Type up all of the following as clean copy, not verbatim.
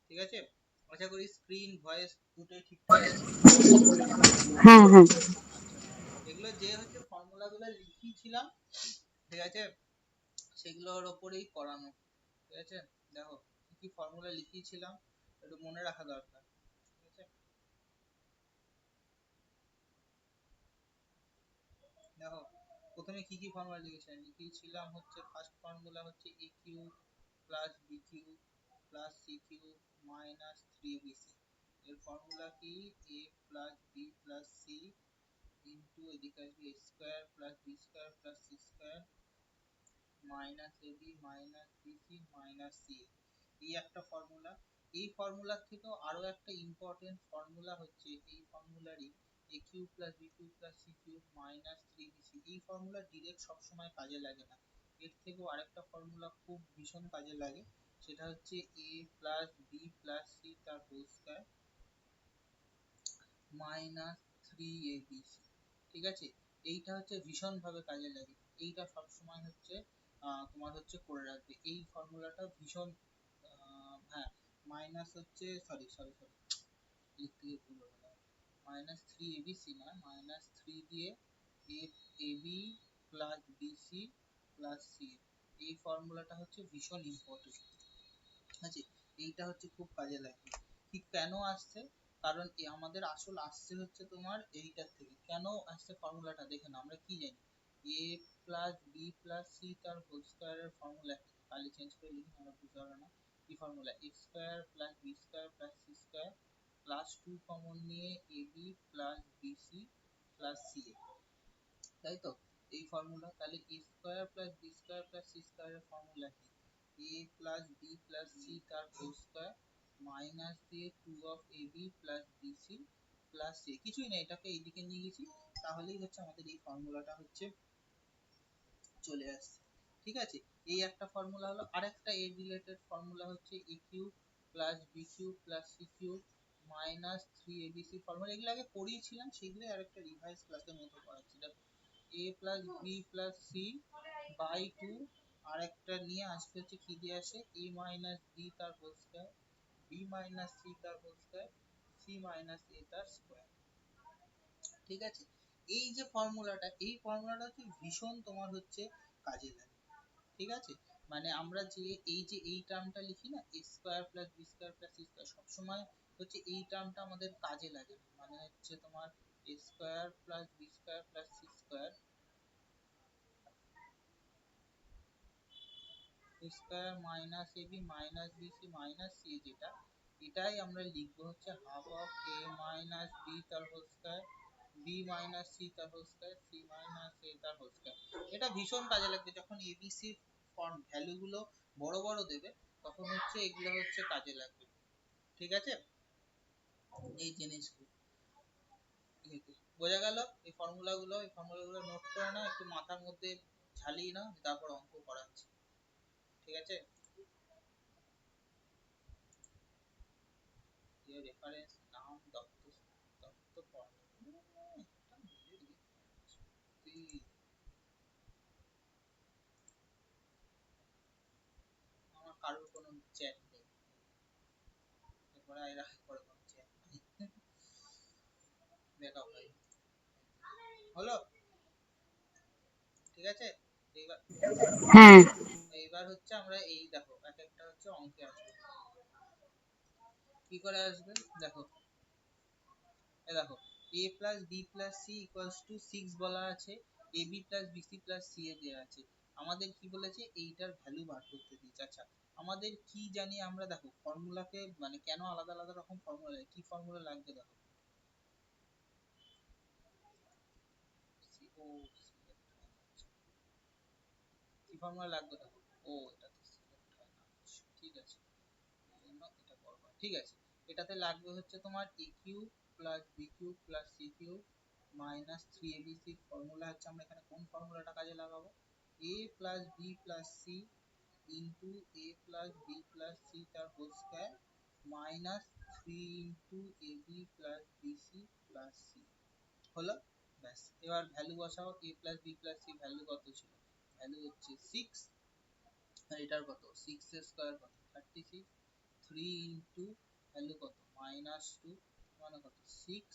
ঠিক আছে, আশা করি স্ক্রিন ভয়েস দুটোই ঠিকঠাক আছে। হ্যাঁ হ্যাঁ আচ্ছা, এগুলো যে হচ্ছে ফর্মুলাগুলো লিখিয়েছিলাম, ঠিক আছে, সেগুলোর ওপরেই করানো। ঠিক আছে, দেখো কি কি ফর্মুলা লিখিয়েছিলাম একটু মনে রাখা দরকার। ঠিক আছে, দেখো প্রথমে কি কি ফর্মুলা লিখিয়েছিলাম হচ্ছে ফার্স্ট ফর্মুলা হচ্ছে A cube plus B cube plus C cube minus three BC. এর ফর্মুলা কি, A plus B plus C into এদিকে আসবে A square plus B square plus C square minus A B minus BC minus C. এই একটা formula. এই ফর্মুলার থেকেও আরো একটা ইম্পর্টেন্ট ফর্মুলা হচ্ছে এই ফর্মুলারই A cube plus B cube plus C cube minus three BC. এই ফর্মুলা ডিরেক্ট সবসময় কাজে লাগে না, এর থেকেও আরেকটা ফর্মুলা খুব ভীষণ কাজে লাগে, সেটা হচ্ছে এ প্লাস বি প্লাস সি তার whole square minus three A B C. ঠিক আছে, এইটা হচ্ছে ভীষণ ভাবে কাজে লাগে, এইটা সবসময় হচ্ছে তোমার হচ্ছে করে রাখবে এই ফর্মুলাটা ভীষণ। হ্যাঁ, মাইনাস হচ্ছে সরি সরি সরি লিখতে গিয়ে ভুল হয়ে গেল, মাইনাস থ্রি এবিসি না, মাইনাস থ্রি দিয়ে A AB plus BC plus C. এই ফর্মুলাটা হচ্ছে ভীষণ ইম্পর্টেন্ট। ঠিক আছে, এইটা হচ্ছে খুব কাজে লাগবে। ঠিক কেন আসছে, কারণ আমাদের আসল আসছে হচ্ছে তোমার এইটার থেকে। কেন আসছে ফর্মুলাটা দেখে না, আমরা কি জানি এ প্লাস বি প্লাস সি তার হোল স্কয়ারের ফর্মুলা কি, খালি চেঞ্জ করে লিখি আমরা বুঝতে পারবো না কি formula, A square plus B square plus C square plus two common নিয়ে A B plus BC plus C, তাই তো এই ফর্মুলা। তাহলে A square plus B square plus C স্কয়ারের ফর্মুলা কি, A plus B plus C তার whole square minus দিয়ে two of A B plus BC plus C. কিছুই না, এটাকে এইদিকে নিয়ে গেছি, তাহলেই হচ্ছে আমাদের এই ফর্মুলাটা হচ্ছে চলে আসছে। ঠিক আছে, এই একটা ফর্মুলা হলো। আরেকটা এর রিলেটেড ফর্মুলা হচ্ছে A cube plus B cube plus C cube minus three ABC formula. এগুলো আগে পড়িয়েছিলাম, সেগুলো আরেকটা রিভাইজ ক্লাসের মতো করাচ্ছি। দেখো A plus B plus C by two, আর একটা নিয়ে আসতে হচ্ছে কি দিয়ে আসে, এ মাইনাস বি তার whole square B minus C তার whole square C minus A তার স্কয়ার। ঠিক আছে, এই যে ফর্মুলাটা, এই ফর্মুলাটা হচ্ছে ভীষণ তোমার হচ্ছে কাজে লাগে। ঠিক আছে, মানে আমরা যে এই যে এই টার্মটা লিখি না, A square plus B square plus C square, সবসময় হচ্ছে এই টার্মটা আমাদের কাজে লাগে না। মানে হচ্ছে তোমার A square plus B square plus C square square minus A B minus B C minus C, যেটা এটাই আমরা লিখবো হচ্ছে half of A minus B তার whole square B minus C তার whole square C minus A তার whole square. এটা ভীষণ কাজে লাগবে যখন এবিসি ফর্ম ভ্যালু গুলো বড় বড় দেবে, তখন হচ্ছে এগুলো হচ্ছে কাজে লাগবে। ঠিক আছে, এই জিনিসগুলো বোঝা গেল। এই ফর্মুলাগুলো, এই ফর্মুলাগুলো নোট করে নাও, একটু মাথার মধ্যে ঝালিয়ে নাও, তারপর অঙ্ক করাচ্ছি। ঠিক আছে, your reference নাম দত্ত দত্ত পড়া, একটা মেরে দিয়েছে সত্যি। আমার কারোর কোনো চ্যাট নেই, এরপরে এরা করে কোনো চ্যাট নেই। দেখাও ভাই, হলো? ঠিক আছে, এইবার হ্যাঁ এইবার হচ্ছে আমরা এই দেখো এক একটা হচ্ছে অঙ্কে আসবে, কি করে আসবে দেখো। এ দেখো a plus B plus C equals to six বলা আছে, A B plus BC plus C A দেওয়া আছে। আমাদের কি বলেছে, এইটার ভ্যালু বার করতে দিয়েছে। আচ্ছা, আমাদের কি জানি আমরা, দেখো ফর্মুলাকে মানে কেন আলাদা আলাদা রকম ফর্মুলা, কি ফর্মুলা লাগবে দেখো, ও সিলেক্ট হয় না, আচ্ছা কি ফর্মুলা লাগবে দেখো, ও এটাতে সিলেক্ট হয় না, আচ্ছা ঠিক আছে, এই জন্য এটা করবো। ঠিক আছে, এটাতে লাগবে হচ্ছে তোমার A cube plus B cube plus C cube minus three A B C. Formula হচ্ছে আমরা এখানে কোন ফর্মুলাটা কাজে লাগাবো, A plus B plus C into A plus B plus C তার whole square minus three into A B plus BC plus C. হলো, ব্যাস। এবার ভ্যালু বসাও, A plus B plus C value কত ছিল, ভ্যালু হচ্ছে সিক্স, আর এটার কত সিক্স এর স্কয়ার কত thirty six, three into value কত -2, মানে কত 6,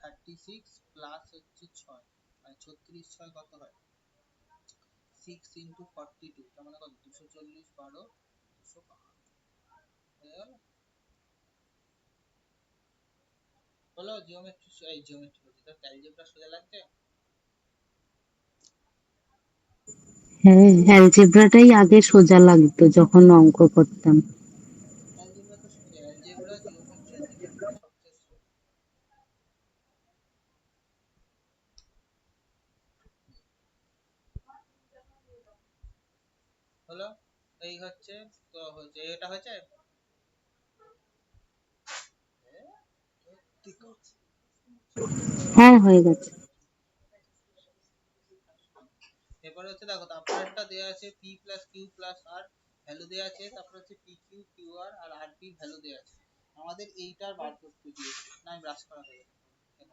36 প্লাস হচ্ছে 6, মানে 36 6 কত হয় 6 × 42, তার মানে কত 240 12 252 হয়ে গেল। বলো জিওমেট্রি, এই জিওমেট্রি বলছি তো, অ্যালজেব্রা সোজা লাগছে? হ্যাঁ, অ্যালজেব্রাটাই আগে সোজা লাগতো যখন অঙ্ক করতাম। অ্যালজেব্রা তো সোজা, অ্যালজেব্রা জিওমেট্রি আছে তিনটে সবচেয়ে সোজা। হলো, এই হচ্ছে, তো হচ্ছে এটা হচ্ছে ঠিক আছে। হ্যাঁ, হয়ে গেছে। এরপরে হচ্ছে দেখো, তারপর একটা দেয়া আছে p plus q plus r value দেয়া আছে, তারপর হচ্ছে p q q r আর r p ভ্যালু দেয়া আছে। আমাদের এইটার বার করতে দিয়েছে না, আমি ব্রাশ করা হয়ে গেছে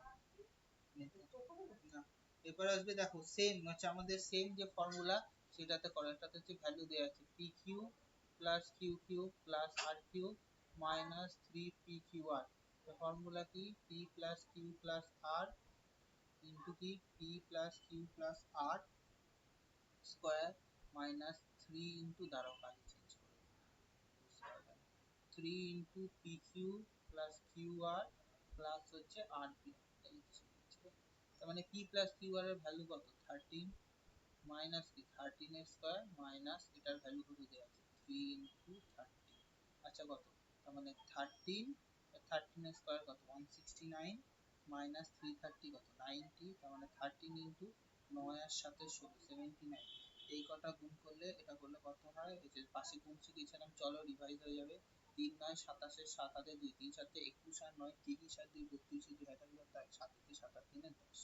না। এরপরে আসবে দেখো, সেম হচ্ছে আমাদের সেম যে ফর্মুলা সেটাতে করো, এটাতে হচ্ছে ভ্যালু দেয়া আছে p q plus q q plus r q minus 3 p q r। Formula কি p plus q plus r into কি p plus q plus r square minus 3 into, দাঁড়াও কালি চেঞ্জ করে দিই, 3 into P Q plus Q R plus হচ্ছে R P. তার মানে P plus Q আর এর ভ্যালু কত 13, মাইনাস কি 13 এর স্কয়ার মাইনাস এটার ভ্যালু কত দেওয়া আছে 3 ইনটু 13। আচ্ছা কত, তার মানে 13, 13 এর স্কয়ার কত 169 মাইনাস 330 কত 90, তার মানে 13 ইনটু 9 এর সাথে 16 79। এই কটা গুণ করলে এটা করলে কত হয়, এই যে পাশে গুণছি দিয়েছিলাম, চলো রিভাইজ হয়ে যাবে। 3 9 27, 7 হাতে 2, 3 7 21 আর 9 30 আর 2 32, 2 হাতে 2 তাই 7 7 আর 3 10।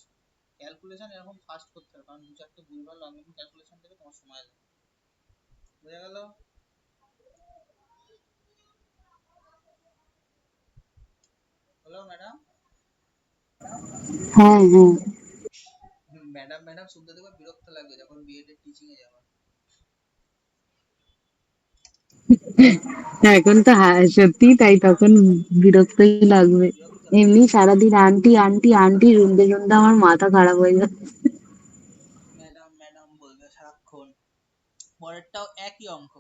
ক্যালকুলেশন এরকম ফাস্ট করতে হবে, কারণ দু চারটে ভুলভাল লং ক্যালকুলেশন থেকে তোমার সময় লাগবে। বোঝা গেল? হলো ম্যাডাম? হ্যাঁ, হ্যাঁ। ম্যাডাম ম্যাডাম শুনতে দেখবে বিরক্ত লাগবে যখন বিএড এর টিচিং এ যাবে। এখন তো সত্যি তাই, তখন বিরক্তই লাগবে। বিরক্ত লাগবে। এমনি সারাদিন আন্টি আন্টি আন্টি শুনতে শুনতে আমার মাথা খারাপ হয়ে যায়। ম্যাডাম ম্যাডাম বলবে সারাক্ষণ। পরেরটাও একই অঙ্ক,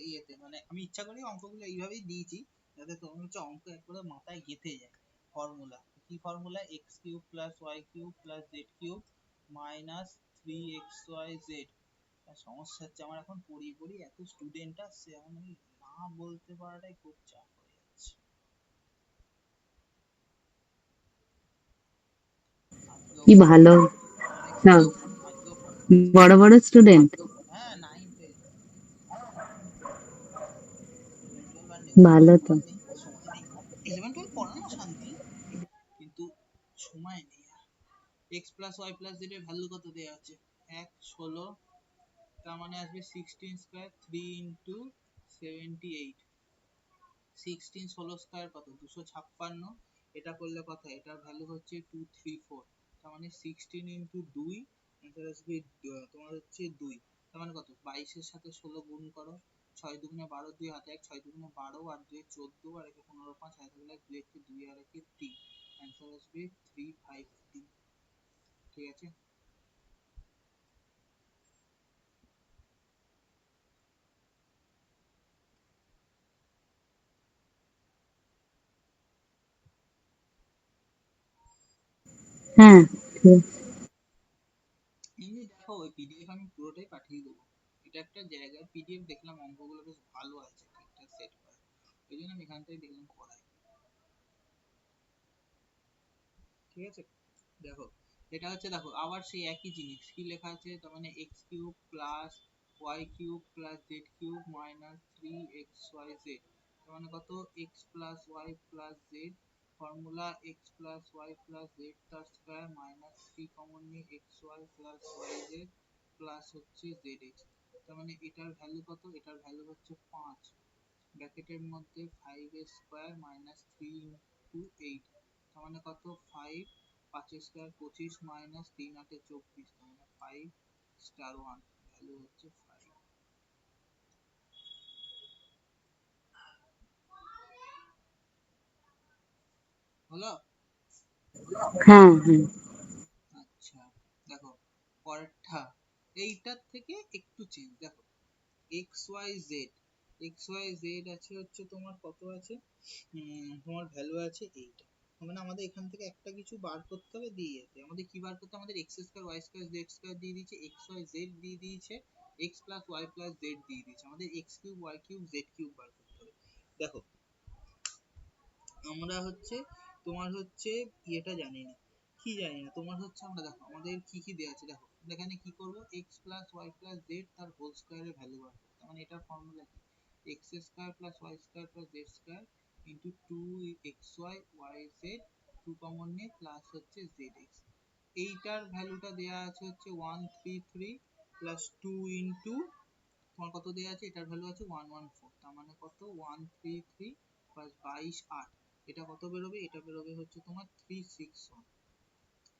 ইয়েতে মানে আমি ইচ্ছা করি অঙ্কগুলো এইভাবেই দিয়েছি যাতে তোমার হচ্ছে অঙ্ক একবারে মাথায় গেঁথে যায়। ফর্মুলা কি, formula x cube plus Y cube plus z cube minus 3xyz। সমস্যা হচ্ছে আমার এখন পড়ি পড়ি এত স্টুডেন্ট আসছে, এখন আমি না বলতে পারাটাই খুব চাপ হয়ে যাচ্ছে। আজকেও কি ভালো অনেক সব, আজকেও ফর্মুলা ছিল। বড় বড় স্টুডেন্ট। হ্যাঁ 9 10, 11 12 আর নেই, 11 ভালো 12 তো। পড়ার নেই, সময় নেই। 11 12 পড়ানো শান্তি, কিন্তু সময় নেই। X plus Y plus z এর ভ্যালু কত দেয়া আছে 1 16, তার মানে আসবে 16 স্কয়ার 3 ইনটু 78। 16 16 স্কয়ার কত 256, এটা করলে কত, এটার ভ্যালু হচ্ছে 234। তার মানে 16 ইনটু 2, অ্যান্সার আসবে তোমার হচ্ছে 2। তার মানে কত 22 এর সাথে 16 গুণ করো, 6 দুগুণে 12 2 হাতে 1, 6 দুগুণে 12 আর 2 14 আর 1 15 5 হাতে গেলে 2 1 2 আর 1 3, অ্যান্সার আসবে 353। ঠিক আছে। হ্যাঁ, ঠিক। এমনি দেখো ওই পিডিএফ আমি পুরোটাই পাঠিয়ে দেবো। এটা একটা জায়গায় পিডিএফ দেখলাম অঙ্কগুলো বেশ ভালো আছে, ঠিকঠাক সেট করা, ওই জন্য আমি এখান থেকে দেখলাম করাই। ঠিক আছে। দেখো এটা হচ্ছে, দেখো আবার সেই একই জিনিস কি লেখা আছে, তার মানে x cube plus Y cube plus z cube minus 3xyz। তার মানে কত x plus Y plus z, formula x plus Y plus Z তার স্কয়ার মাইনাস 3 কমন নিয়ে x y plus y z plus হচ্ছে জেড এক্স। তার মানে এটার value কত, এটার ভ্যালু হচ্ছে 5, ব্র্যাকেটের মধ্যে 5 এর স্কয়ার মাইনাস 3 ইনটু 8। তার মানে কত 5, 5 এর স্কয়ার 25 মাইনাস 3 8 24, তার মানে 5 স্টার 1, ভ্যালু হচ্ছে 5। হলো? হ্যাঁ হ্যাঁ। আচ্ছা, দেখো পরেরটা এইটার থেকে একটু চেঞ্জ। দেখো x Y Z, x Y z আছে হচ্ছে তোমার কত আছে, তোমার ভ্যালু আছে এইটা। মানে আমাদের এখান থেকে একটা কিছু বার করতে হবে, দিয়ে যেতে আমাদের কি বার করতে হবে, আমাদের X square Y square Z square দিয়ে দিয়েছে, এক্স ওয়াই জেড দিয়ে দিয়েছে, X plus Y plus Z দিয়ে দিয়েছে, আমাদের X cube Y cube Z cube বার করতে হবে। দেখো আমরা হচ্ছে তোমার হচ্ছে ইয়েটা জানি না, কি জানি না তোমার হচ্ছে, আমরা দেখো আমাদের কি কি দেওয়া আছে, দেখো এখানে কি করব, x plus Y plus Z তার হোল স্কোয়ারের ভ্যালু বার করতে, মানে এটার ফর্মুলা কি, x square plus y square plus z square into two x y y z, two common নিয়ে প্লাস হচ্ছে জেড এক্স, এইটার ভ্যালুটা দেওয়া আছে হচ্ছে 133 প্লাস টু ইন্টু তোমার কত দেওয়া আছে, এটার ভ্যালু আছে 114, তার মানে কত 133 প্লাস 22 8, এটা কত বেরোবে, এটা বেরোবে হচ্ছে তোমার 361,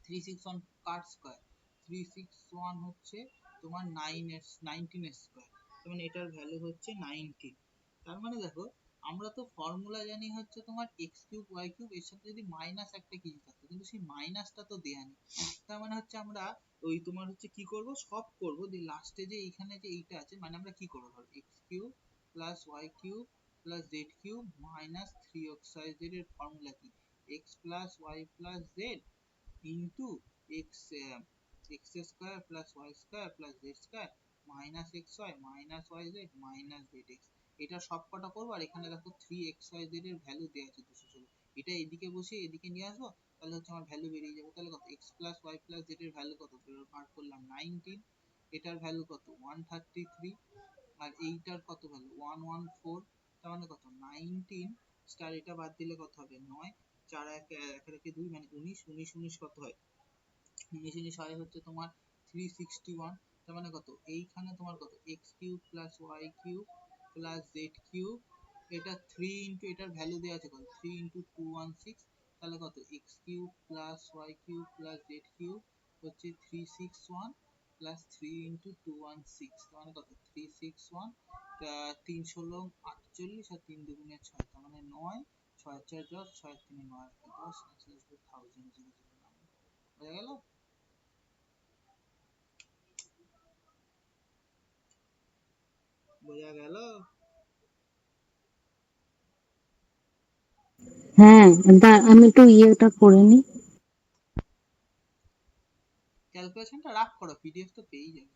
361 কার স্কয়ার, 361 হচ্ছে তোমার 9 এর 19 এর স্কয়ার, তার মানে এটার ভ্যালু হচ্ছে 19। তার মানে দেখো আমরা তো ফর্মুলা জানি হচ্ছে তোমার এক্স কিউব ওয়াই কিউব, এর সাথে যদি মাইনাস একটা কিছু থাকতো, কিন্তু সেই মাইনাসটা তো দেয়া নেই। তার মানে হচ্ছে আমরা ওই তোমার হচ্ছে কি করব, সব করব দিয়ে লাস্টে যে এইখানে যে এইটা আছে, মানে আমরা কি করব, ধরো x cube plus Y cube plus z cube minus three x Y Z এর ফর্মুলা কি, x plus Y plus z into x, x square plus y square plus z square minus x Y minus Y Z minus Z x, এটা সব কটা করবো, আর এখানে দেখো three x Y Z এর ভ্যালু দেওয়া আছে 216, এটা এদিকে বসিয়ে এদিকে নিয়ে আসবো, তাহলে হচ্ছে আমার ভ্যালু বেরিয়ে যাবে, তাহলে কত x plus Y plus z এর ভ্যালু কত বার করলাম 19, এটার ভ্যালু কত 133, আর এইটার কত ভ্যালু 114, তার মানে কত 19 স্টার, এটা বাদ দিলে কত হবে 9, 4 এক এক একে 2 মানে 19, 19 19 কত হয়, 19 19 হয় হচ্ছে তোমার 361, তার মানে কত এইখানে তোমার কত x cube plus Y cube plus z cube, এটা 3 ইন্টু এটার ভ্যালু দেওয়া আছে কত 3 ইন্টু 216, তাহলে কত x cube plus Y cube plus z cube হচ্ছে 361 প্লাস 3 ইন্টু 216, তার মানে কত 361, 3 ষোলো 48 আর 3 দুগুণে 6, তার মানে 9, 6 4 10, 6 3 9 10, থাউজেন্ড, জিরো জিরো নাম্বার হয়ে গেল। বোঝা গেল? হ্যাঁ, আমি একটু ইয়েটা করে নিই। ক্যালকুলেশনটা রাখ করো, পিডিএফ তো পেয়েই যাবে।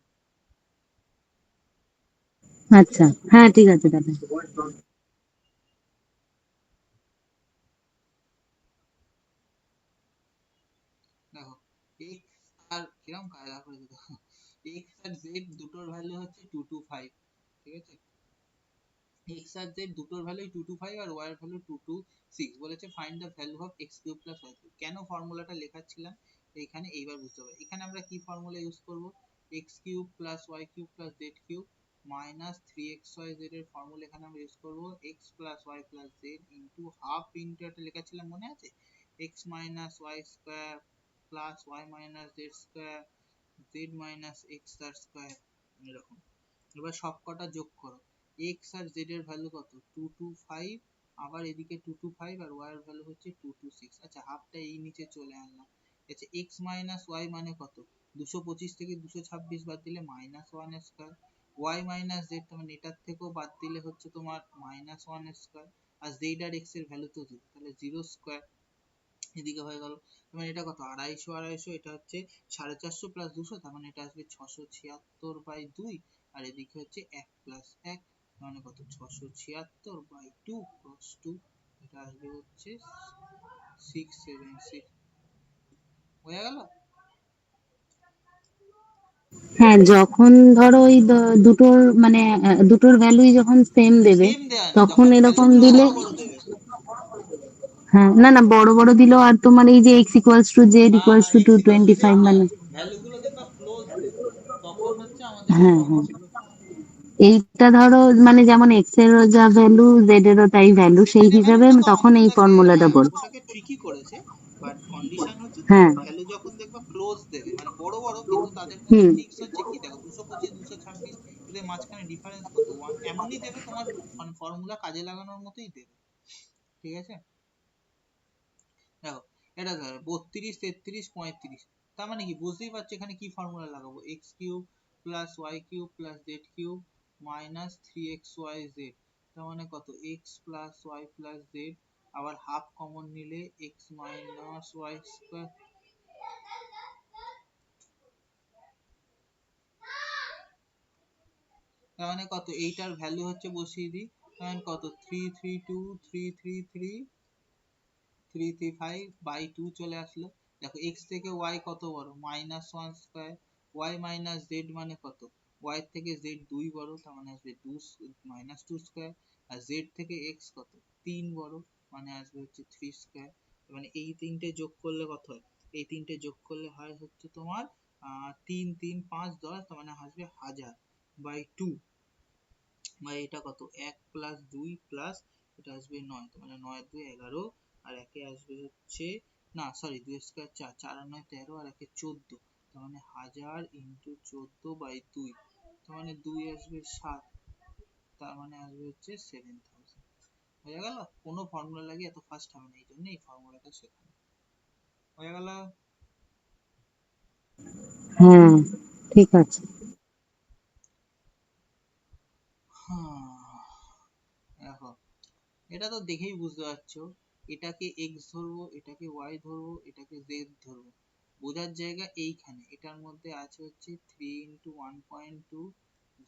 আচ্ছা, হ্যাঁ ঠিক আছে দাদা। দেখো এক্স আর কিরম কায়দা করেছে দেখো, এক্স আর জেড দুটোর ভ্যালু হচ্ছে 225, ঠিক আছে, এক্স আর জেড দুটোর ভ্যালু 225 আর ওয়াই এর ভ্যালু 226, বলেছে find the value of x cube plus Y cube, কেন ফর্মুলাটা লেখাচ্ছিলাম এইখানে, এইবার বুঝতে হবে এখানে আমরা কি ফর্মুলা ইউজ করব, x cube plus Y cube plus z cube minus three x Y Z এর ফর্মুলা এখানে আমরা ইউজ করব x plus Y plus z into half into একটা লেখাচ্ছিলাম মনে আছে, x minus y square plus y minus z square z minus x তার square, এরকম। এবার সব কটা যোগ করো, এক্স আর জেড এর ভ্যালু কত 225, আবার এদিকে 225 আর ওয়াই এর ভ্যালু হচ্ছে 226, আচ্ছা হাফটা এই নিচে চলে আনলাম, আচ্ছা এক্স মাইনাস ওয়াই মানে কত 225 থেকে 226 বাদ দিলে minus one square, y minus z মানে এটার থেকেও বাদ দিলে হচ্ছে তোমার মাইনাস ওয়ান স্কোয়ার, আর জেড আর এক্স এর ভ্যালু তো জিরো, তাহলে জিরো স্কোয়ার, এদিকে হয়ে গেল, মানে এটা কত আড়াইশো আড়াইশো, এটা হচ্ছে 450 প্লাস 200, তার মানে এটা আসবে 676 বাই 2, আর এদিকে হচ্ছে 1 প্লাস 1, মানে কত 676 বাই 2 ক্রস 2, এটা আসবে হচ্ছে 676, হয়ে গেল। হ্যাঁ, যখন ধরো ওই দুটোর মানে দুটোর ভ্যালুই যখন সেম দেবে, সেম দেয়া নেই, তখন যখন এরকম ভ্যালুগুলো দিলে, বড় বড় দেবে, হ্যাঁ না না, বড় বড় দিলেও আর তোমার এই যে এক্স ইকুয়ালস টু জেড হ্যাঁ ইকুয়ালস হ্যাঁ to to x equal to twenty z five না, মানে, ভ্যালুগুলো দেখবা ক্লোজ দেবে, তখন হচ্ছে আমাদের এই হ্যাঁ হ্যাঁ, ফর্মুলাগুলো কাজ করে। এইটা ধরো মানে যেমন এক্স এরও যা ভ্যালু জেড এরও তাই ভ্যালু, সেই জেড এর হিসাবে ভ্যালুটা তো তখন এই ওটাকে, ফর্মুলাটা হ্যাঁ বল। ওটাকে ট্রিকি করেছে, বাট কন্ডিশন হচ্ছে তোমার হ্যাঁ। ভ্যালু যখন দেখবা ক্লোজ দেবে মানে বড় বড়, কিন্তু তাদের মধ্যে হুম। ফিক্স হচ্ছে কি দেখো 225 226, এদের মাঝখানে ডিফারেন্স কত 1, এমনই দেবে তোমার ফর্মুলা কাজে লাগানোর মতোই দেবে, ঠিক আছে। দেখো এটা ধরো 32 33 35, তার মানে কি বুঝতেই পারছো এখানে কি ফর্মুলা লাগাবো, x cube plus Y cube plus z cube minus 3xyz, তার মানে কত x plus Y plus z, আবার হাফ কমন নিলে এক্স মাইনাস ওয়াই স্কোয়ার, তার মানে কত এইটার ভ্যালু হচ্ছে বসিয়ে দিই, তার মানে কত 332 333 335/2 চলে আসলো। দেখো এক্স থেকে ওয়াই কত বড়, -1 স্কয়ার, ওয়াই মাইনাস জেড মানে কত, ওয়াই থেকে জেড 2 বড়, তার মানে আসবে -2 স্কয়ার, আর জেড থেকে এক্স কত 3 বড়, মানে আসবে হচ্ছে 3 স্কয়ার। মানে এই তিনটে যোগ করলে কত হয়, এই তিনটে যোগ করলে হয় হচ্ছে তোমার 3 3 5 10, তার মানে আসবে 1000/2, বা এটা কত 1 প্লাস 2 প্লাস এটা আসবে 9, তো মানে 9 2 11, আর একে আসবে হচ্ছে, না সরি 2 স্কয়ার 4, 4 আর 9 13, আর একে 14, তার মানে 1000 ইন্টু 14/2, তার মানে 2 আসবে 7, তার মানে আসবে হচ্ছে 7000। হয়ে গেল, কোনো ফর্মুলা লাগিয়ে এত ফাস্ট হবে না, এই জন্য এই ফর্মুলাটা শেখানো হয়ে গেল। হ্যাঁ, ঠিক আছে। দেখো এটা তো দেখেই বুঝতে পারছো, এটাকে x ধরবো, এটাকে y ধরবো, এটাকে z ধরবো, বোঝার জায়গা এইখানে, এটার মধ্যে আছে হচ্ছে 3 ইন্টু 1.2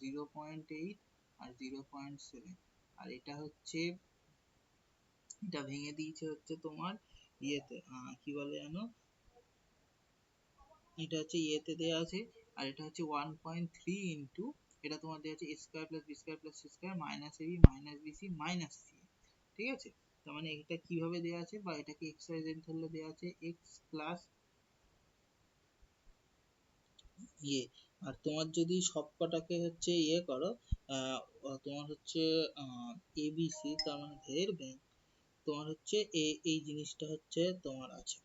0.8 আর 0.7, আর এটা হচ্ছে, এটা ভেঙে দিয়েছে হচ্ছে তোমার ইয়েতে, কি বলে জানো, এটা হচ্ছে ইয়েতে দেওয়া আছে, আর এটা হচ্ছে 1.3 ইন্টু, এটা তোমার দেওয়া আছে a square plus B square plus C square minus AB minus BC minus c, ঠিক আছে। তার মানে এটা কিভাবে দেওয়া আছে, বা এটাকে এক্স ওয়াই জেড ধরলে দেওয়া আছে এক্স প্লাস ইয়ে, আর তোমার যদি সবকটাকে হচ্ছে ইয়ে করো, আহ, তোমার হচ্ছে এ বি সি, তার মানে ধের ব্যাংক, তোমার হচ্ছে এই জিনিসটা হচ্ছে তোমার আছে,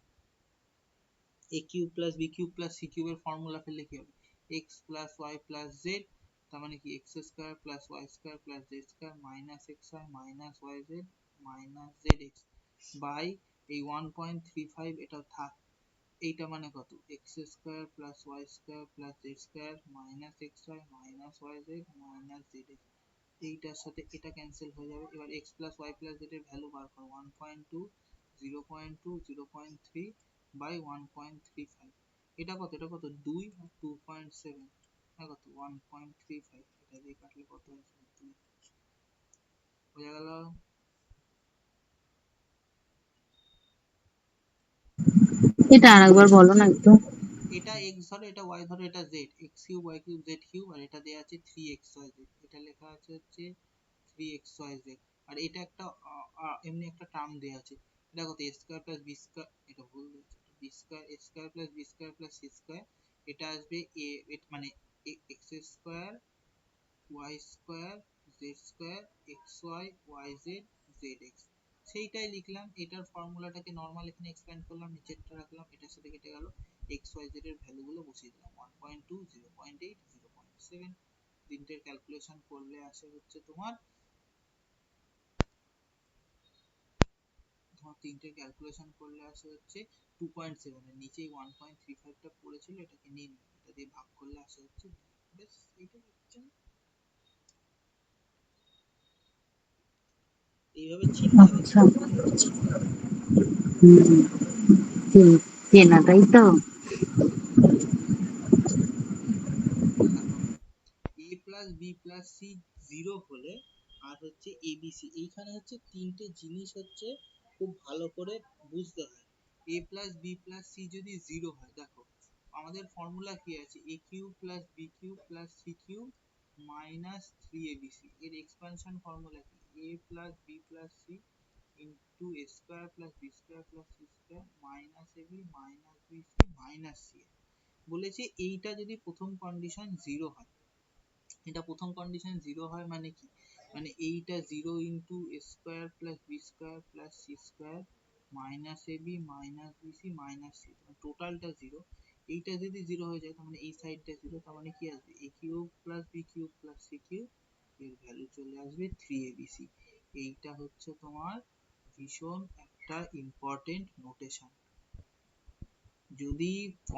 A cube plus B cube plus C কিউবের ফর্মুলা ফেললে কি হবে, X plus Y plus Z, তার মানে কি X square plus Y square plus Z square minus x Y minus Y Z minus Z X, by এই 1.35 এটা থাক, এইটা মানে কত X square plus Y square plus Z square minus x Y minus Y Z minus Z x, এইটার সাথে এটা cancel হয়ে যাবে। এবার x plus Y plus z এর ভ্যালু বার করো, 1.2 0.2 0.3 বাই 1.35, এটা কত, এটা কত 2 আর 2.7, এটা কত 1.35, এটা দিয়ে কাটলে কত আসবে 2, বোঝা গেল। এটা আরেকবার বলো না একটু। এটা x ধরো, এটা y ধরো, এটা z, x cube y cube z cube, আর এটা দেয়া আছে 3xyz, এটা লেখা আছে হচ্ছে 3xyz, আর এটা একটা এমনি একটা টার্ম দেয়া আছে, এটা কত a square plus b square, এটা ভুল দিয়েছে, b square a square plus b square plus c square, এটা আসবে মানে x square y square z square xy yz zx, সেইটাই লিখলাম, এটার ফর্মুলাটাকে নরমাল এখানে এক্সপ্যান্ড করলাম, নিচেরটা রাখলাম, এটার সাথে কেটে গেল, এক্স ওয়াই জেড এর ভ্যালুগুলো বসিয়ে দিলাম, 1.2 0.8 0.7, তিনটের ক্যালকুলেশন করলে আসে হচ্ছে তোমার, তিনটের ক্যালকুলেশন করলে আসে হচ্ছে 2.7, এর নিচে 1.35 টা পড়েছিল, এটাকে নিয়ে নিলাম, এটা দিয়ে ভাগ করলে আসে হচ্ছে, বেশ এইটাই হচ্ছে, এইভাবে চিনতে হবে আচ্ছা। জাস্ট, ঠিক আছে। হুম, ঠিক, চেনা তাই তো। দেখো a plus B plus C zero হলে, আর হচ্ছে এ বি সি, এইখানে হচ্ছে তিনটে জিনিস হচ্ছে খুব ভালো করে বুঝতে হয়, a plus B plus C যদি জিরো হয়, দেখো আমাদের ফর্মুলা কি আছে, A cube plus B cube plus C cube minus 3abc, এর এক্সপানশন ফর্মুলা কি, a plus B plus C into A square plus B square plus C square minus AB minus BC minus C, বলেছে এইটা যদি প্রথম condition zero হয়, এটা প্রথম condition zero হয় মানে কি, মানে এইটা zero into square plus B square plus C square minus A B minus BC minus C, টোটালটা জিরো, এইটা যদি জিরো হয়ে যায় তার মানে এই সাইডটা জিরো, তার মানে কি আসবে A cube plus B cube plus C cube, এর ভ্যালু চলে আসবে 3abc, এইটা হচ্ছে তোমার ভীষণ একটা ইম্পর্টেন্ট নোটেশন। যদি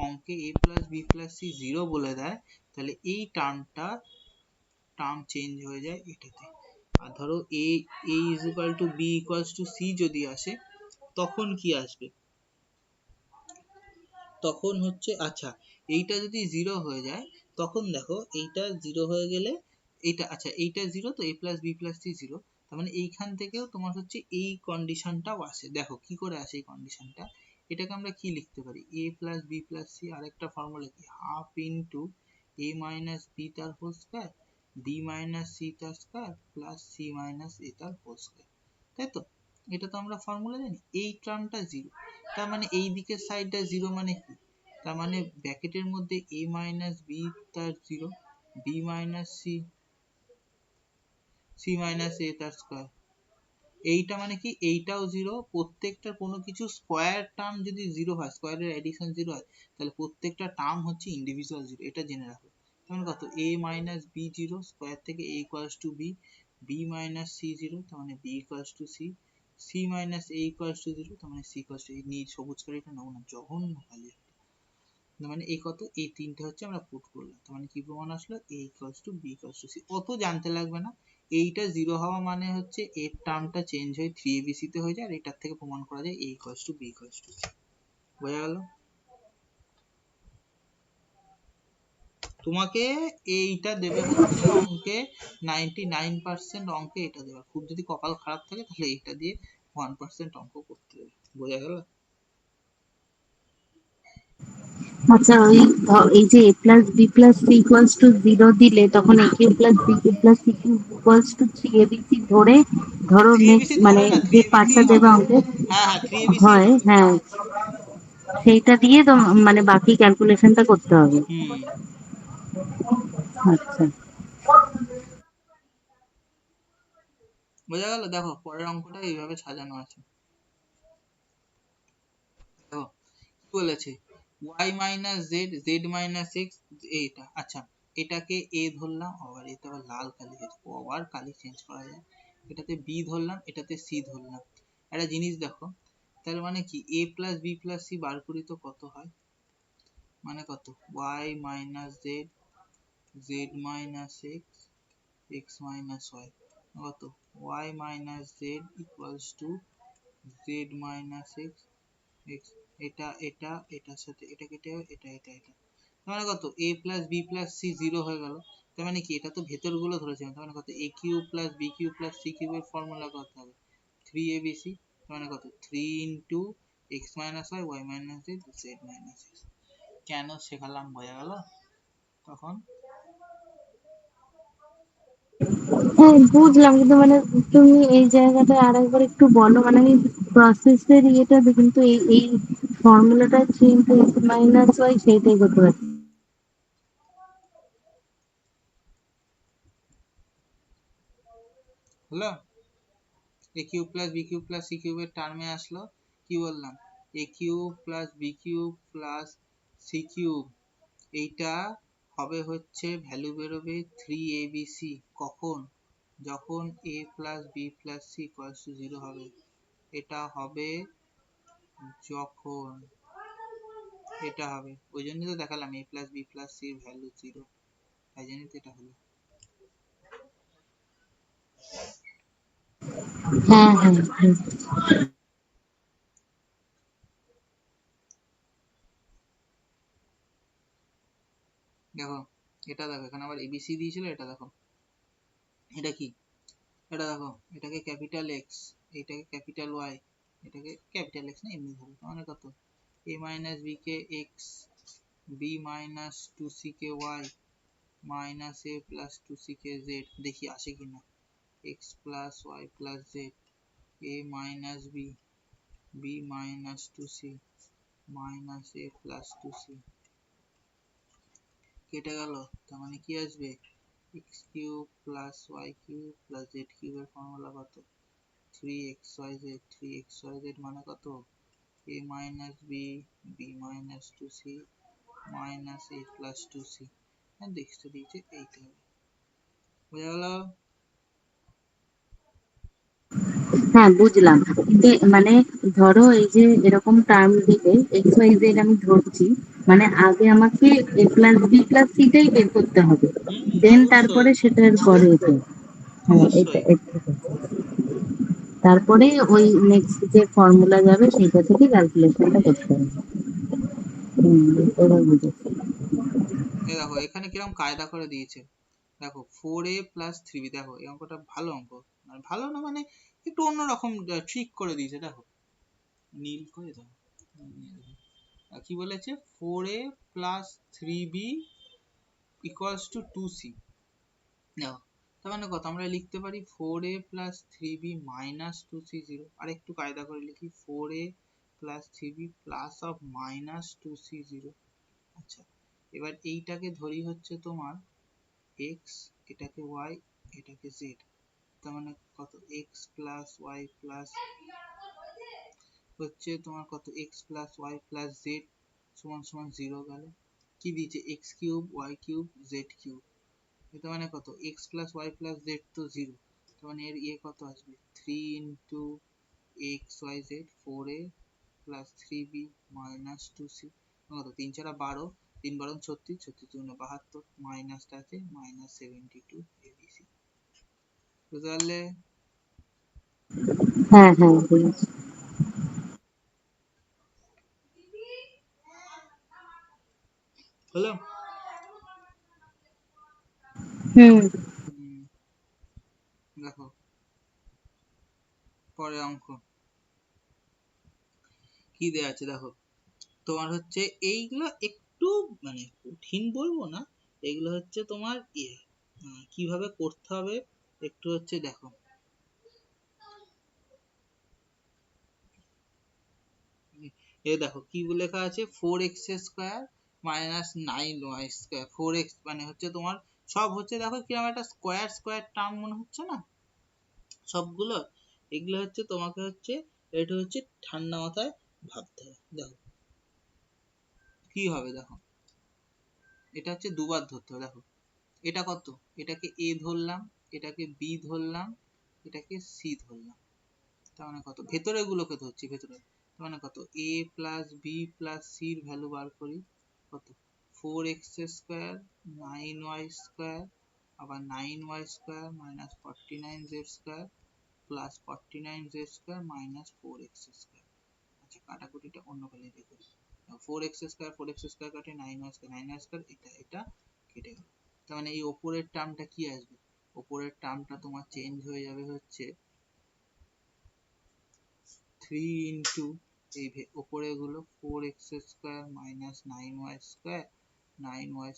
অঙ্কে a plus B plus C zero বলে দেয় তাহলে এই টার্ম চেঞ্জ হয়ে যায় এটাতে। আর ধরো a is equal to B equals to C যদি আসে তখন কি আসবে, তখন হচ্ছে আচ্ছা এইটা যদি জিরো হয়ে যায় তখন দেখো এইটা জিরো হয়ে গেলে এইটা আচ্ছা এইটা জিরো তো a plus B plus C zero, তার মানে এইখান থেকেও তোমার হচ্ছে এই কন্ডিশনটাও আসে। দেখো কি করে আসে এই কন্ডিশনটা, এটাকে আমরা কি লিখতে পারি, a plus B plus C আরেকটা ফর্মুলা কি half into a minus B তার whole square B minus C তার square plus C minus A তার হোল স্কয়ার, তাই তো? এটা তো আমরা ফর্মুলা জানি। এই টার্মটা জিরো, তার মানে এই দিকের সাইডটা জিরো মানে কি, তার মানে ব্র্যাকেটের মধ্যে a মাইনাস বি তার zero B minus C C minus A তার স্কয়ার, এইটা মানে কি এইটাও জিরো, প্রত্যেকটা কোনো কিছু স্কয়ার টার্ম যদি জিরো হয়, স্কয়ারের এডিশন জিরো হয়, তাহলে প্রত্যেকটা টার্ম হচ্ছে ইন্ডিভিজুয়াল জিরো, এটা জেনে রাখো। তাহলে কত a minus B zero, square থেকে a equals to B, B minus C zero, তার মানে b equals to C, C minus a equals to zero, তার মানে c ইকুয়ালস টু, এই নীল সবুজ করে এটা নেবো না, জঘন্য কালি একটা। তার মানে এই কত, এই তিনটে হচ্ছে আমরা পুট করলাম, তার মানে কি প্রমাণ আসলো, a equals two b equals two c। অত জানতে লাগবে না, এইটা জিরো হওয়া মানে হচ্ছে এর টার্মটা চেঞ্জ হয়ে 3abc তে হয়ে যায়, আর এটার থেকে প্রমাণ করা যায় a equals two b equals two c। বোঝা গেল? তোমাকে এইটা দেবে হচ্ছে অঙ্কে 99% অঙ্কে এটা দেবে, খুব যদি কপাল খারাপ থাকে তাহলে এইটা দিয়ে 1% অঙ্ক করতে দেবে। বোঝা গেল? আচ্ছা, এই যে a plus B plus C equals to zero দিলে তখন a cube plus B cube plus C cube equals to three ABC ধরে, ধরো 3abc নেক্সট মানে ধরে না, যে 3abc পার্টটা দেবে হবে। অঙ্কে হ্যাঁ হ্যাঁ 3abc হয়, হবে। হ্যাঁ, সেইটা দিয়ে তো মানে বাকি ক্যালকুলেশনটা করতে হবে। হুম। আচ্ছা। বোঝা গেল? দেখো পরের অঙ্কটা এইভাবে সাজানো আছে। দেখো কি বলেছে, y minus Z Z minus x, এইটা আচ্ছা এটাকে a ধরলাম, আবার এটা আবার লাল কালি হয়েছে, ও আবার কালি চেঞ্জ করা যায়, এটাতে b ধরলাম, এটাতে c ধরলাম। একটা জিনিস দেখো, তার মানে কি a plus B plus C বার করি তো কত হয়, মানে কত y minus Z Z minus X X minus Y, কত y minus Z equals to Z minus X X, এটা এটা এটার সাথে এটা কেটে এটা এটা এটা, তার মানে কত a plus B plus C zero হয়ে গেল, তার মানে কি এটা তো ভেতর গুলো ধরেছিলাম, তার মানে কত a cube plus B cube plus C কিউবের ফর্মুলা কত হবে 3abc, তার মানে কত 3 into X minus Y Y minus Z Z minus X. কেন শেখালাম বোঝা গেল তখন? হ্যাঁ, বুঝলাম, কিন্তু মানে তুমি এই জায়গাটা আরেকবার একটু বলো, মানে আমি প্রসেসের ইয়েটা কিন্তু এই ফর্মুলাটা চেঞ্জ মাইনাস ওয়াই সেইটাই করতে পারছি। হলো, A cube plus B cube plus C কিউবের টার্মে আসলো, কি বললাম, A cube plus B cube plus C cube, এইটা হবে হচ্ছে ভ্যালু বেরোবে 3abc, কখন, যখন a plus B plus C equals to zero হবে, এটা হবে যখন এটা হবে, ওই জন্য তো দেখালাম a plus B plus C value zero, তাই জন্যই তো এটা হলো। হ্যাঁ, হ্যাঁ, হ্যাঁ। দেখো এটা দেখো, এখানে আবার এবিসি দিয়েছিল, এটা দেখো এটা কি, এটা দেখো এটাকে ক্যাপিটাল এক্স, এটাকে ক্যাপিটাল ওয়াই, এটাকে ক্যাপিটাল এক্স না এমনি ধরো, মানে কত a মাইনাস বি কে X B minus two C কে Y minus A plus two C কে জেড, দেখি আসে কিনা, X plus Y plus Z, A minus B B minus two C minus A plus two C, কেটে গেল, তার মানে কি আসবে, X cube plus Y cube plus Z কিউবের ফর্মুলা কত, 3xyz 3xyz মানে কত a minus B B minus two C minus A plus two C, দেখতে দিয়েছে এইটা হবে। বোঝা গেল? হ্যাঁ বুঝলাম, কিন্তু মানে ধরো এই যে এরকম টার্ম দিলে এক্স ওয়াই জেড আমি ধরছি, মানে আগে আমাকে এ প্লাস বি প্লাস সিটাই বের করতে হবে, হুম, দেন অবশ্যই, তারপরে সেটার পরে এটা। হ্যাঁ এটা অবশ্যই। এটা ঠিক আছে। তারপরে ওই নেক্সট যে ফর্মুলা যাবে সেটা থেকে ক্যালকুলেশনটা করতে হবে। হম, এবার বুঝেছি। এই দেখো এখানে কিরকম কায়দা করে দিয়েছে। দেখো 4a+3b, দেখো এই অঙ্কটা ভালো অঙ্ক, মানে ভালো না মানে একটু অন্যরকম ট্রিক করে দিয়েছে। দেখো নীল করে দাও। কি বলেছে, 4a+3b = 2c। দেখো তার মানে কত, আমরা লিখতে পারি 4a+3b - 2c0। আর একটু কায়দা করে লিখি, 4a+3b +(-2c0)। আচ্ছা, এবার এইটাকে ধরি হচ্ছে তোমার x, এটাকে y, এটাকে z। তার মানে কত, x প্লাস ওয়াই প্লাস হচ্ছে তোমার কত, x plus Y plus Z সমান সমান 0 গেল। কি দিয়েছে, X cube Y cube Z cube. এটা মানে কত, x plus Y plus Z তো 0, তার মানে এর ইয়ে কত আসবে, 3 into x Y Z, 4a+3b - 2c। কত, 3×4 = 12, 3×12 = 36, 36×2 = 72, মাইনাসটা আছে -72 abc। বুঝতে পারলে? হ্যাঁ হ্যাঁ বুঝেছি। হলো? হুম। হুম, দেখো পরের অঙ্ক কি দেয়া আছে। দেখো তোমার হচ্ছে এইগুলো একটু মানে কঠিন বলবো না, এগুলো হচ্ছে তোমার ইয়ে কিভাবে করতে হবে একটু হচ্ছে দেখো। এ দেখো কি লেখা আছে, 4x² - 9y²। 4x মানে হচ্ছে তোমার সব হচ্ছে, দেখো কিরকম একটা স্কোয়ার স্কোয়ার টার্ম মনে হচ্ছে না সবগুলো। এগুলো হচ্ছে তোমাকে হচ্ছে, এটা হচ্ছে ঠান্ডা মাথায় ভাবতে হবে। দেখো কি হবে, দেখো এটা হচ্ছে দুবার ধরতে হবে। দেখো এটা কত, এটাকে এ ধরলাম, এটাকে বি ধরলাম, এটাকে সি ধরলাম। তার মানে কত, ভেতরে গুলোকে ধরছি ভেতরে। তার মানে কত, a প্লাস বি প্লাস সির ভ্যালু বার করি, কত, 4x² 9y² আবার 9y² - 49z² plus 49z² - 4x²। আচ্ছা কাটাকুটিটা অন্য কালিতে করি। 4x², 4x² কাটে 9y², 9y², এটা এটা কেটে গেল। তার মানে এই ওপরের টার্মটা কি আসবে, ওপরের টার্মটা তোমার চেঞ্জ হয়ে যাবে হচ্ছে 3 ইন্টু এই ওপরে গুলো 4x² - 9y², 9y²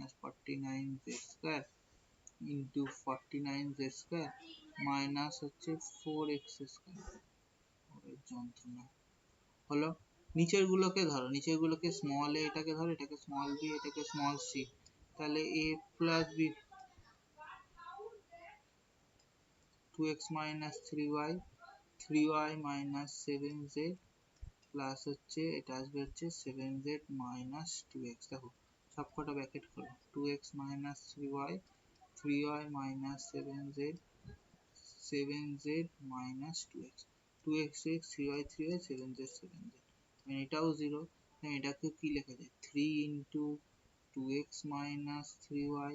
- 49z² into 49z² minus হচ্ছে 4x²। যন্ত্রণা হলো। নিচের গুলোকে ধরো, নিচের গুলোকে স্মল এ, এটাকে ধরো, এটাকে স্মল বি, এটাকে স্মল সি। তাহলে a plus B 2x - 3y, 3y - 7z plus হচ্ছে এটা আসবে হচ্ছে 7z - 2x। দেখো সবকটা ব্র্যাকেট করো, 2x - 3y, 3y - 7z, 7z - 2x, 2x 2x, 3y 3y, 7z 7z। এটাও 0, এটাকে কি লেখা যায়, 3 into 2x - 3y,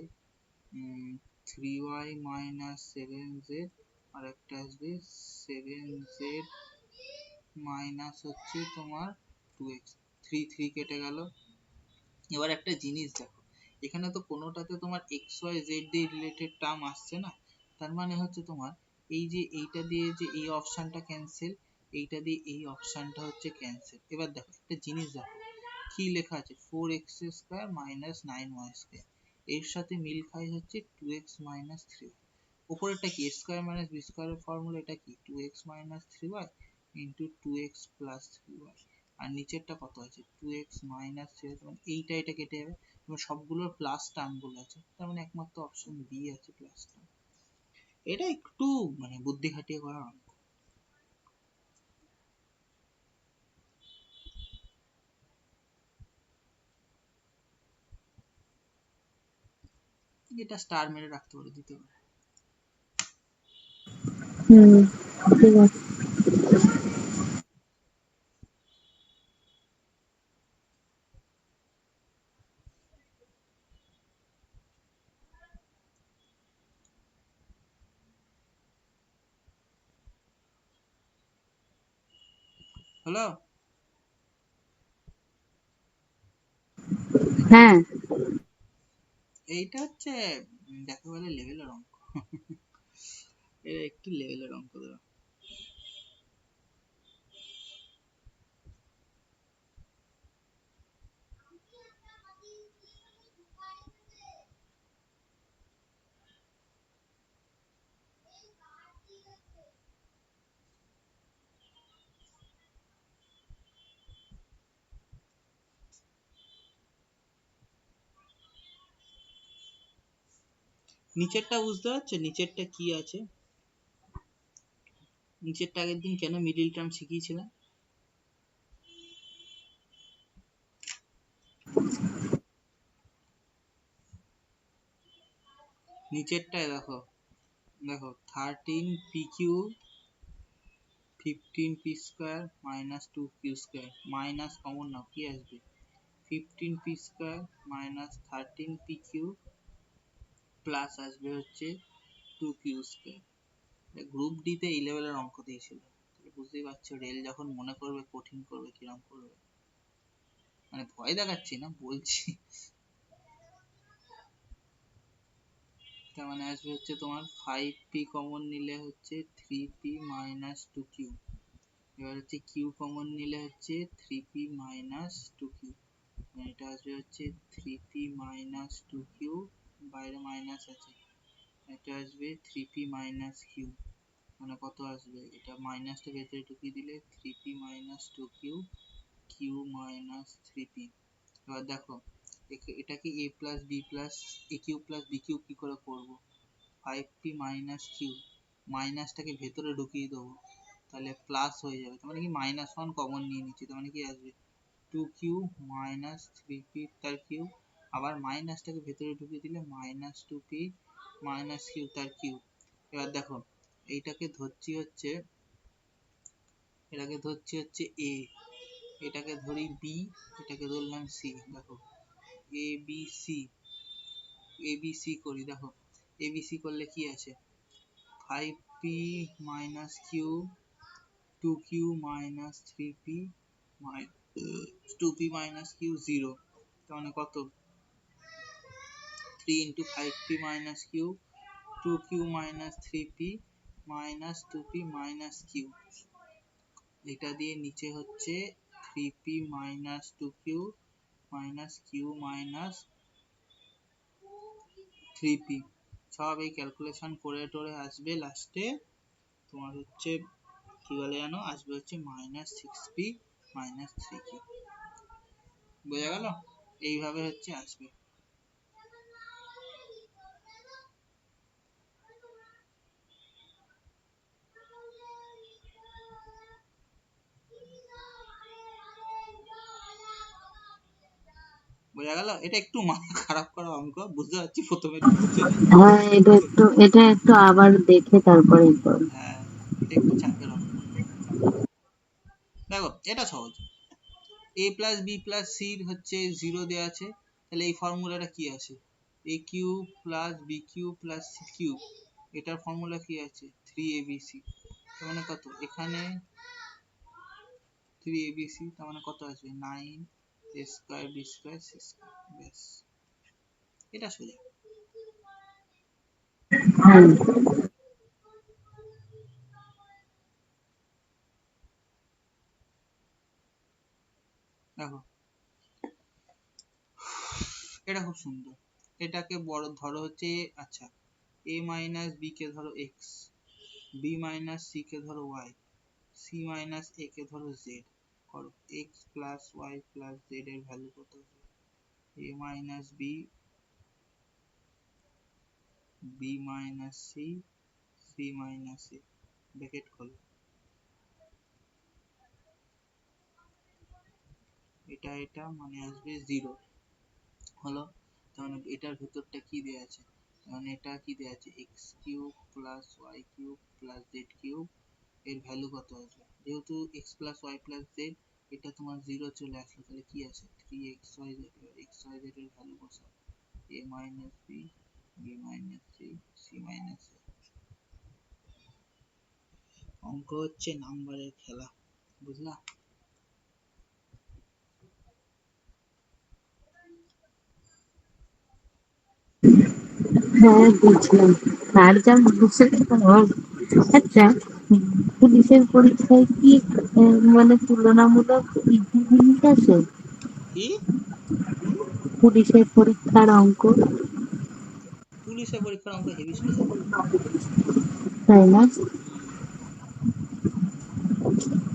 3y - 7z, আর একটা আসবে 7z মাইনাস হচ্ছে তোমার 2x। 3 3 কেটে গেল। এবার একটা জিনিস দেখো, এখানে তো কোনোটাতে তোমার এক্স ওয়াই জেড দিয়ে রিলেটেড টার্ম আসছে না, তার মানে হচ্ছে তোমার এই যে এইটা দিয়ে যে এই অপশনটা ক্যান্সেল, এইটা দিয়ে এই অপশনটা হচ্ছে ক্যান্সেল। এবার দেখো একটা জিনিস দেখো কি লেখা আছে, 4x² - 9y², এর সাথে মিল খাই হচ্ছে 2x - 3y। উপরেরটা কি, a² - b² এর ফর্মুলা, এটা কি 2x - 3y into 2x plus 3y। আর নিচেরটা কত আছে, 2x - 3y, মানে এইটা এটা কেটে যাবে, এবং সবগুলোর প্লাস টার্ম গুলো আছে, তার মানে একমাত্র অপশন বি আছে প্লাস টার্ম। এটা একটু মানে বুদ্ধি খাটিয়ে করা অঙ্ক। এটা স্টার মেরে রাখতে পারে, দিতে পারে। হুম। ঠিক আছে। হলো? হ্যাঁ, এইটা হচ্ছে যাকে বলে লেভেলের অঙ্ক। এটা একটু লেভেলের অঙ্ক দেওয়া। নিচেরটা বুঝতে পারছো নিচেরটা কি আছে? নিচেরটা আগের দিন কেন মিডিল টার্ম শিখিয়েছিলাম? নিচেরটায় দেখো, দেখো 13 pq 15p² -2q² minus common নাও, কি আসবে? 15p² -13pq প্লাস আসবে হচ্ছে 2q²। গ্রুপ ডি তে এই লেভেলের অঙ্ক দিয়েছিল, তাহলে বুঝতেই পারছো রেল যখন মনে করবে কঠিন করবে কিরম করবে। মানে ভয় দেখাচ্ছি না, বলছি। তার মানে আসবে হচ্ছে তোমার 5p কমন নিলে হচ্ছে 3p - 2q। এবার হচ্ছে কিউ কমন নিলে হচ্ছে 3p - 2q। এটা আসবে হচ্ছে 3p - 2q, বাইরে মাইনাস আছে, এটা আসবে 3p - q। মানে কত আসবে? এটা মাইনাসটা ভেতরে ঢুকিয়ে দিলে 3p - 2q, q - 3p। এবার দেখো এটাকে a plus B plus A cube plus B cube কি করে করবো? 5p - q, মাইনাসটাকে ভেতরে ঢুকিয়ে দেবো, তাহলে প্লাস হয়ে যাবে। তার মানে কি -1 কমন নিয়ে নিচ্ছি, তার মানে কি আসবে 2q - 3p তার কিউব, আবার মাইনাসটাকে ভেতরে ঢুকিয়ে দিলে -2p - q তার কিউব। এবার দেখো এইটাকে ধরছি হচ্ছে, এটাকে ধরছি হচ্ছে a, এটাকে ধরি b, এটাকে ধরলাম c। দেখো a b c, a b c করি, দেখো a b c করলে কি আছে? 5p - q, 2q - 3p, 2p - q 0। তার মানে কত? 3 × 5p - q, 2q - 3p - 2p - q। এটা দিয়ে নিচে হচ্ছে 3p - 2q - q - 3p। সব এই ক্যালকুলেশন করে টোরে আসবে লাস্টে তোমার হচ্ছে কি বলে জানো, আসবে হচ্ছে -6p - 3q। বোঝা গেল? এইভাবে হচ্ছে আসবে। বোঝা গেল? এটা একটু মাথা খারাপ করা অঙ্ক, বুঝতে পারছি প্রথমে একটু বুঝে নিই। হ্যাঁ, এটা একটু আবার দেখে তারপরে করো। হ্যাঁ, এটা একটু চাপের অঙ্ক। দেখো এটা সহজ। a প্লাস বি প্লাস সির হচ্ছে 0 দেওয়া আছে, তাহলে এই ফর্মুলাটা কি আছে? a cube plus B cube plus C cube, এটার ফর্মুলা কি আছে? 3abc। তার মানে কত? এখানে 3abc, তার মানে কত আসবে? 9a² b² c²। ব্যাস, এটা সোজা। হ্যাঁ, দেখো এটা খুব সুন্দর। এটাকে বড় ধরো হচ্ছে, আচ্ছা a মাইনাস বি কে ধরো x, b মাইনাস সি কে ধরো y, c মাইনাস a কে ধরো z। করো x plus y plus z এর ভ্যালু কত হবে? a minus B, b minus C, c minus a, bracket খোলো। এটা এটা মানে আসবে 0। হলো? তাহলে এটার ভিতরটা কি দেয়া আছে? তাহলে এটা কি দেয়া আছে? x cube plus y cube plus z cube এর ভ্যালু কত আসবে, যেহেতু X plus Y plus Z, এটা তোমার জিরো চলে আসলো, তাহলে কি আছে, three x Y Z. X Y Z এর ভ্যালু বসাও, A minus B, B minus C, C minus A. অঙ্ক হচ্ছে নাম্বারের খেলা, বুঝলা? হ্যাঁ বুঝলাম। আর যা বুঝছে আচ্ছা, পুলিশের পরীক্ষায় কি মানে তুলনামূলক ইজি জিনিস আছে? কি? পুলিশের পরীক্ষার অঙ্ক, পুলিশের পরীক্ষার অঙ্ক হেভি সোজা। তাই না? হুম।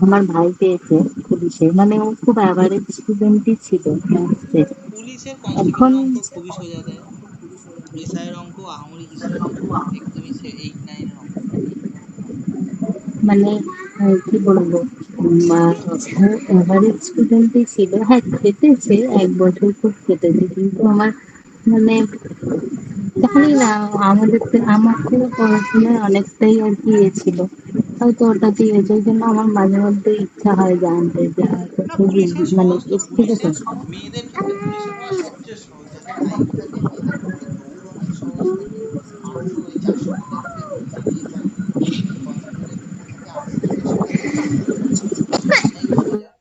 আমার ভাই পেয়েছে পুলিশে, মানে ও খুব অ্যাভারেজ স্টুডেন্টই ছিল ম্যাথসে। পুলিশের এখন কনস্টেবলের অঙ্ক খুবই সোজা দেয়, এসআইয়ের অঙ্ক আহামরি কিছু না, একদমই সে 8 9 এর অঙ্ক। মানে কি বলবো, এভারেজ স্টুডেন্টই ছিল। হ্যাঁ খেটেছে, এক বছর খুব খেটেছে, কিন্তু আমার মানে জানি না, আমার থেকে পড়াশোনায় অনেকটাই আর কি ইয়ে ছিল, হয়তো ওটা দিয়ে ওই জন্য আমার মাঝে মধ্যে ইচ্ছা হয় জানতে যে হয়তো না, খুব পুলিশের মানে সহজ তো, ঠিক আছে। পুলিশের মেয়েদের ক্ষেত্রে পুলিশে পাওয়া সবচেয়ে সহজ, যাদের হাইট থাকে মেয়েদের ক্ষেত্রে দৌড় অনেক সহজ থাকে, 800 ওই 400 মিটারের ইয়ে থাকে, কনস্টেবলের ক্ষেত্রে থাকে 800 থেকে 600 মিটার, অনেক সোজা,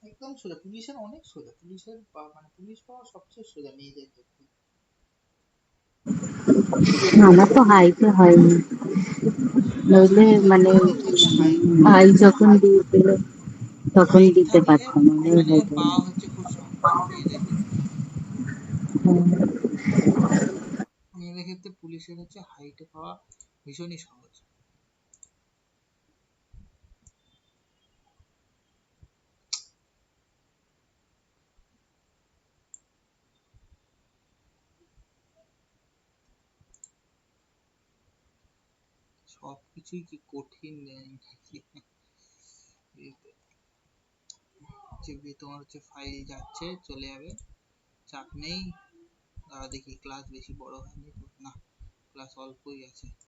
একদম সোজা। পুলিশের অনেক সোজা, পুলিশের মানে পুলিশ পাওয়া সবচেয়ে সোজা মেয়েদের ক্ষেত্রে। আমার তো হাইটে হয়নি, নইলে মানে মেয়েদের ক্ষেত্রে হাইট, ভাই যখন দিয়েছিল তখন হাইট দিতে থাকলে পারতাম, আমার মানে হয়তো। পাওয়া হচ্ছে খুব সহজ মেয়েদের ক্ষেত্রে। মেয়েদের ক্ষেত্রে পুলিশের হচ্ছে হাইটে পাওয়া ভীষণই সহজ। সবকিছুই কি কঠিন নেই নাকি? এই তো, যে তোমার হচ্ছে ফাইল যাচ্ছে, চলে যাবে, চাপ নেই। দেখি ক্লাস বেশি বড় হয়নি তো, না ক্লাস অল্পই আছে।